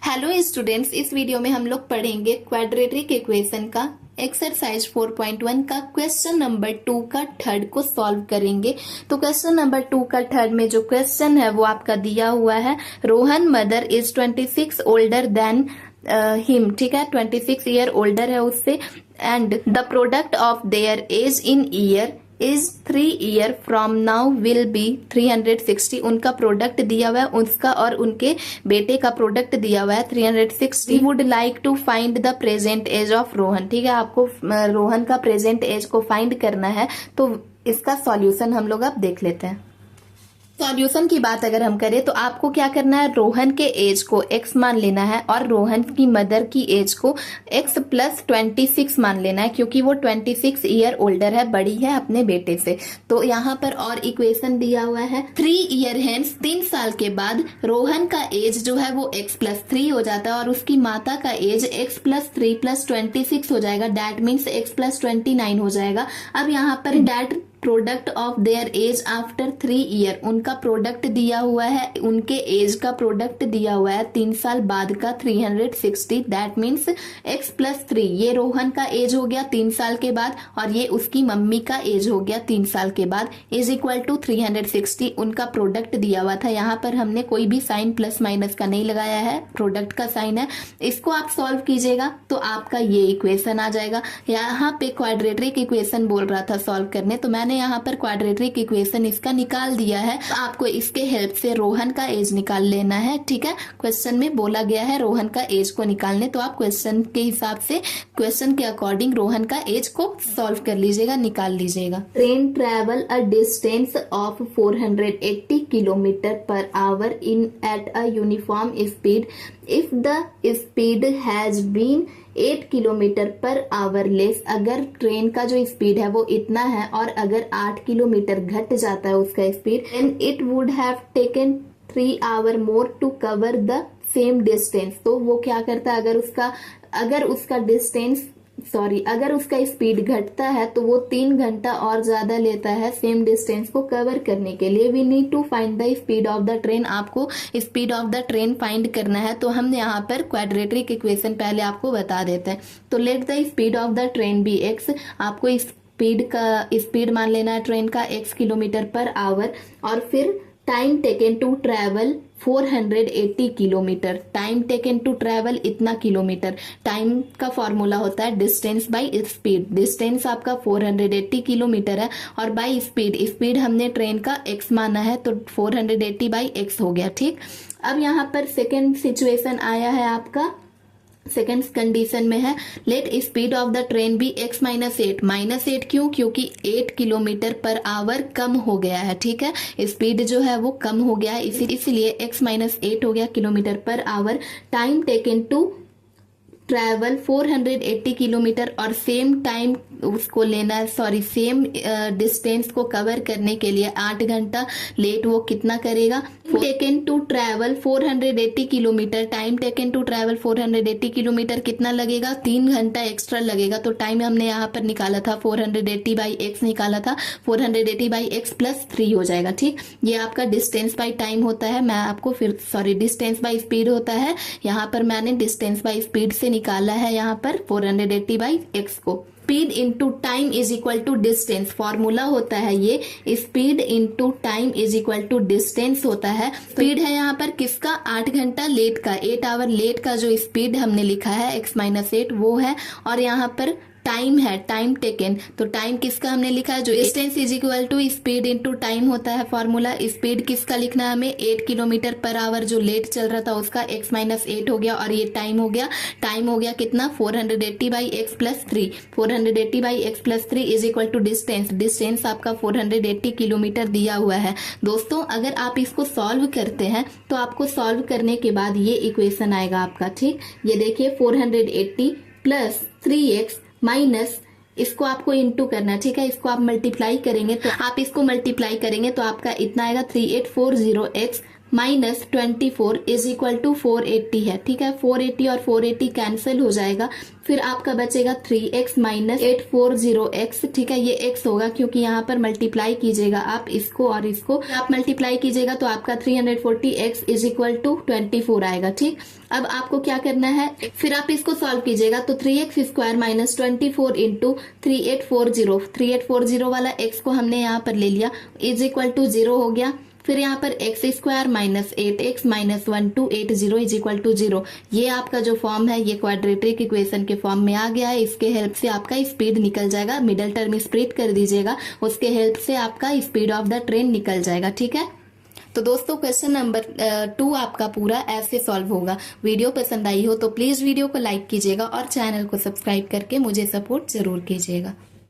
Hello students, इस video में हम लोग पढ़ेंगे क्वाड्रेटिक इक्वेशन का एक्सरसाइज 4.1 का क्वेश्चन नंबर 2 का थर्ड को सॉल्व करेंगे। तो क्वेश्चन नंबर 2 का थर्ड में जो क्वेश्चन है वो आपका दिया हुआ है, Rohan mother is 26 older than him. ठीक है, 26 ईयर ओल्डर है उससे, and the product of their age in year is 3 year from now will be 360। उनका प्रोडक्ट दिया हुआ है, उसका और उनके बेटे का प्रोडक्ट दिया हुआ है 360। Would like to find the present age of Rohan. ठीक है, आपको रोहन का प्रेजेंट एज को फाइंड करना है। तो इसका सॉल्यूशन हम लोग अब देख लेते हैं। सॉल्यूशन की बात अगर हम करें तो आपको क्या करना है, रोहन के एज को x मान लेना है और रोहन की मदर की एज को x प्लस 26 मान लेना है, क्योंकि वो 26 ईयर ओल्डर है, बड़ी है अपने बेटे से। तो यहाँ पर और इक्वेशन दिया हुआ है 3 ईयर हेंस, 3 साल के बाद रोहन का एज जो है वो x प्लस 3 हो जाता है और उसकी माता का एज x प्लस 3 प्लस 26 हो जाएगा। डैट मीन्स x प्लस 29 हो जाएगा। अब यहाँ पर that product of their age after 3 year, उनका प्रोडक्ट दिया हुआ है, उनके एज का प्रोडक्ट दिया हुआ है 3 साल बाद का 360। दैट मीन्स x प्लस 3, ये रोहन का एज हो गया 3 साल के बाद और ये उसकी मम्मी का एज हो गया 3 साल के बाद, इज इक्वल टू 360। उनका प्रोडक्ट दिया हुआ था, यहाँ पर हमने कोई भी साइन प्लस माइनस का नहीं लगाया है, प्रोडक्ट का साइन है। इसको आप सॉल्व कीजिएगा तो आपका ये इक्वेशन आ जाएगा। यहाँ पे क्वाड्रेटिक इक्वेशन बोल रहा था सॉल्व करने, तो मैंने यहाँ पर क्वाड्रेटिक इक्वेशन इसका निकाल दिया है। तो आपको इसके हेल्प से रोहन का एज निकाल लेना है। ठीक है, क्वेश्चन में बोला गया है रोहन का एज को निकालने, तो आप क्वेश्चन के हिसाब से, क्वेश्चन के अकॉर्डिंग रोहन का एज को सॉल्व कर लीजिएगा, निकाल लीजिएगा। Train travel a distance of 480 kilometre per hour in at a uniform speed if the speed has been 8 kilometre per hour less. अगर ट्रेन का जो स्पीड है वो इतना है और अगर 8 किलोमीटर घट जाता है उसका speed, then it would have taken 3 hour more to cover the same distance. तो वो क्या करता है, अगर उसका स्पीड घटता है तो वो 3 घंटा और ज्यादा लेता है सेम डिस्टेंस को कवर करने के लिए। We need to find the speed of the train. आपको speed of the train find करना है। तो हम यहाँ पर क्वाड्रेटिक इक्वेशन पहले आपको बता देते हैं। तो let the speed of the train be x। आपको स्पीड मान लेना है ट्रेन का x किलोमीटर पर आवर, और फिर time taken to travel 480 kilometre. Time taken to travel इतना किलोमीटर। टाइम का फॉर्मूला होता है डिस्टेंस बाय स्पीड। डिस्टेंस आपका 480 किलोमीटर है और बाय स्पीड हमने ट्रेन का x माना है, तो 480 बाय x हो गया। ठीक, अब यहाँ पर सेकेंड सिचुएशन आया है आपका, सेकेंड कंडीशन में है let speed of the train be x minus 8। Minus 8 क्यों? क्योंकि 8 किलोमीटर पर आवर कम हो गया है। ठीक है, स्पीड जो है वो कम हो गया है, इसलिए x माइनस 8 हो गया kilometre per hour. Time taken to travel 480 kilometre और सेम टाइम उसको लेना है, सेम डिस्टेंस को कवर करने के लिए 8 घंटा लेट वो कितना करेगा। Taken to travel 480 kilometre, time taken to travel 480 kilometre कितना लगेगा, 3 घंटा एक्स्ट्रा लगेगा। तो टाइम हमने यहाँ पर निकाला था 480 बाई एक्स निकाला था, 480 बाई एक्स प्लस 3 हो जाएगा। ठीक, ये आपका डिस्टेंस बाई टाइम होता है। मैं आपको डिस्टेंस बाई स्पीड होता है। यहाँ पर मैंने डिस्टेंस बाई स्पीड से निकाला है यहाँ पर 480 बाई एक्स को। Speed into time is equal to distance, formula होता है ये, speed into time is equal to distance होता है। स्पीड है यहाँ पर किसका, 8 घंटा लेट का, 8 आवर लेट का जो स्पीड हमने लिखा है x माइनस 8 वो है, और यहाँ पर टाइम है, टाइम टेकन, तो टाइम किसका हमने लिखा है, जो distance is equal to speed into time होता है फॉर्मूला। स्पीड किसका लिखना है हमें, 8 किलोमीटर पर आवर जो लेट चल रहा था उसका x माइनस 8 हो गया, और ये टाइम हो गया कितना, 480 by X plus 3। 480 by X plus 3 is equal to distance आपका 480 किलोमीटर दिया हुआ है। दोस्तों, अगर आप इसको सॉल्व करते हैं तो आपको सॉल्व करने के बाद ये इक्वेशन आएगा आपका। ठीक, ये देखिए 480 प्लस 3x माइनस, इसको आपको इंटू करना है। ठीक है, इसको आप मल्टीप्लाई करेंगे तो आपका इतना आएगा 3840x minus 24 is equal to 480 है। ठीक है, 480 और 480 कैंसिल हो जाएगा, फिर आपका बचेगा 3x माइनस 840x। ठीक है, ये x होगा क्योंकि यहाँ पर मल्टीप्लाई कीजिएगा आप इसको और इसको, आप मल्टीप्लाई कीजिएगा तो आपका 340x इज इक्वल टू 24 आएगा। ठीक, अब आपको क्या करना है, फिर आप इसको सॉल्व कीजिएगा तो 3x स्क्वायर माइनस 24 इंटू 3840 वाला x को हमने यहाँ पर ले लिया, इज इक्वल टू 0 हो गया। फिर यहाँ पर X square minus 8x minus 1280 is equal to 0। ये आपका जो फॉर्म है ये क्वाड्रेटिक इक्वेशन के फॉर्म में आ गया है। इसके हेल्प से आपका स्पीड निकल जाएगा, मिडल टर्म स्प्लिट कर दीजिएगा, उसके हेल्प से आपका स्पीड ऑफ द ट्रेन निकल जाएगा। ठीक है, तो दोस्तों क्वेश्चन नंबर 2 आपका पूरा ऐसे सॉल्व होगा। वीडियो पसंद आई हो तो प्लीज वीडियो को लाइक कीजिएगा और चैनल को सब्सक्राइब करके मुझे सपोर्ट जरूर कीजिएगा।